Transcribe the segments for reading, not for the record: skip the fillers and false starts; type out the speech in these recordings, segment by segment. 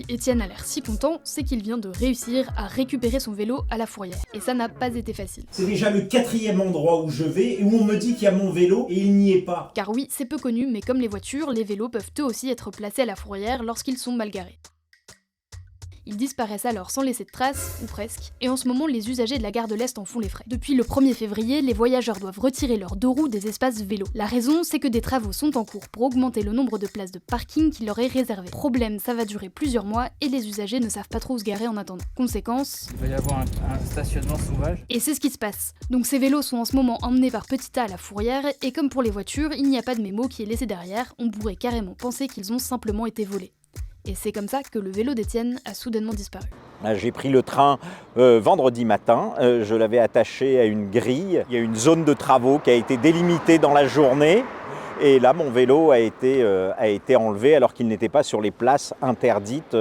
Si Étienne a l'air si content, c'est qu'il vient de réussir à récupérer son vélo à la Fourrière. Et ça n'a pas été facile. C'est déjà le 4e endroit où je vais et où on me dit qu'il y a mon vélo et il n'y est pas. Car oui, c'est peu connu, mais comme les voitures, les vélos peuvent eux aussi être placés à la Fourrière lorsqu'ils sont mal garés. Ils disparaissent alors sans laisser de traces, ou presque, et en ce moment les usagers de la gare de l'Est en font les frais. Depuis le 1er février, les voyageurs doivent retirer leurs 2 roues des espaces vélos. La raison, c'est que des travaux sont en cours pour augmenter le nombre de places de parking qui leur est réservé. Problème, ça va durer plusieurs mois et les usagers ne savent pas trop où se garer en attendant. Conséquence... il va y avoir un stationnement sauvage. Et c'est ce qui se passe. Donc ces vélos sont en ce moment emmenés par Petit A à la Fourrière, et comme pour les voitures, il n'y a pas de mémo qui est laissé derrière, on pourrait carrément penser qu'ils ont simplement été volés. Et c'est comme ça que le vélo d'Étienne a soudainement disparu. J'ai pris le train vendredi matin, je l'avais attaché à une grille. Il y a une zone de travaux qui a été délimitée dans la journée. Et là, mon vélo a été enlevé alors qu'il n'était pas sur les places interdites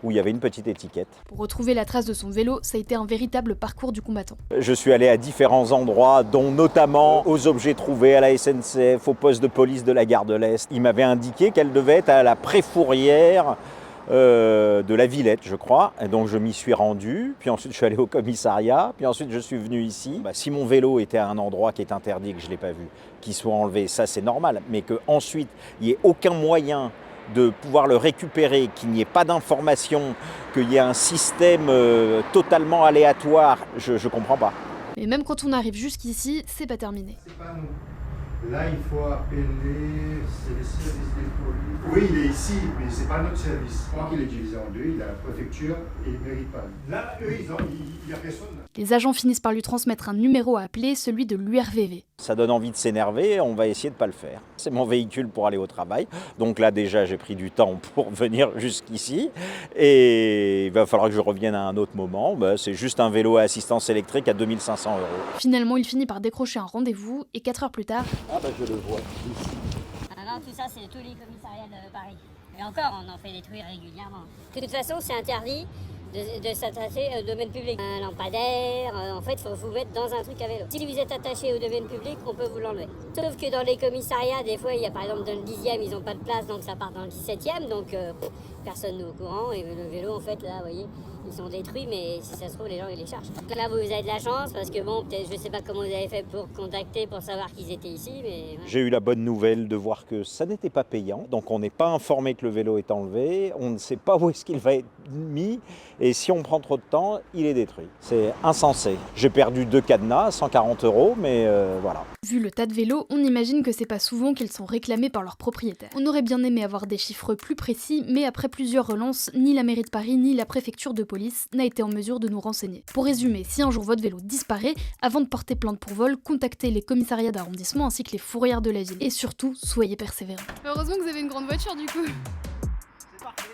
où il y avait une petite étiquette. Pour retrouver la trace de son vélo, ça a été un véritable parcours du combattant. Je suis allé à différents endroits, dont notamment aux objets trouvés à la SNCF, au poste de police de la gare de l'Est. Il m'avait indiqué qu'elle devait être à la Préfourrière de la Villette, je crois. Et donc je m'y suis rendu, puis ensuite je suis allé au commissariat, puis ensuite je suis venu ici. Si mon vélo était à un endroit qui est interdit et que je ne l'ai pas vu, qu'il soit enlevé, ça c'est normal. Mais qu'ensuite il n'y ait aucun moyen de pouvoir le récupérer, qu'il n'y ait pas d'information, qu'il y ait un système totalement aléatoire, je ne comprends pas. Mais même quand on arrive jusqu'ici, c'est pas terminé. C'est pas nous. Là, il faut appeler, c'est les services des police. Oui, il est ici, mais c'est pas notre service. Je crois qu'il est divisé en 2, il a la préfecture et il ne mérite pas. Là, eux, il n'y a personne. Les agents finissent par lui transmettre un numéro à appeler, celui de l'URVV. Ça donne envie de s'énerver, on va essayer de ne pas le faire. C'est mon véhicule pour aller au travail, donc là déjà j'ai pris du temps pour venir jusqu'ici et il va falloir que je revienne à un autre moment. C'est juste un vélo à assistance électrique à 2 500 €. Finalement, il finit par décrocher un rendez-vous et 4 heures plus tard... Je le vois ici. Non, tout ça, c'est tous les commissariats de Paris. Et encore, on en fait détruire régulièrement. De toute façon, c'est interdit de s'attacher au domaine public. Un lampadaire, en fait, il faut vous mettre dans un truc à vélo. Si vous êtes attaché au domaine public, on peut vous l'enlever. Sauf que dans les commissariats, des fois, il y a par exemple dans le 10e, ils n'ont pas de place, donc ça part dans le 17e, donc personne n'est au courant. Et le vélo, en fait, là, vous voyez, ils sont détruits, mais si ça se trouve, les gens, ils les cherchent. Donc là, vous avez de la chance, parce que bon, peut-être, je sais pas comment vous avez fait pour contacter, pour savoir qu'ils étaient ici, mais... J'ai eu la bonne nouvelle de voir que ça n'était pas payant, donc on n'est pas informé que le vélo est enlevé, on ne sait pas où est-ce qu'il va être mis, et si on prend trop de temps, il est détruit. C'est insensé. J'ai perdu 2 cadenas, 140 €, mais voilà. Vu le tas de vélos, on imagine que c'est pas souvent qu'ils sont réclamés par leurs propriétaires. On aurait bien aimé avoir des chiffres plus précis, mais après plusieurs relances, ni la mairie de Paris ni la préfecture de police n'a été en mesure de nous renseigner. Pour résumer, si un jour votre vélo disparaît, avant de porter plainte pour vol, contactez les commissariats d'arrondissement ainsi que les fourrières de la ville. Et surtout, soyez persévérants. Heureusement que vous avez une grande voiture du coup. C'est parfait.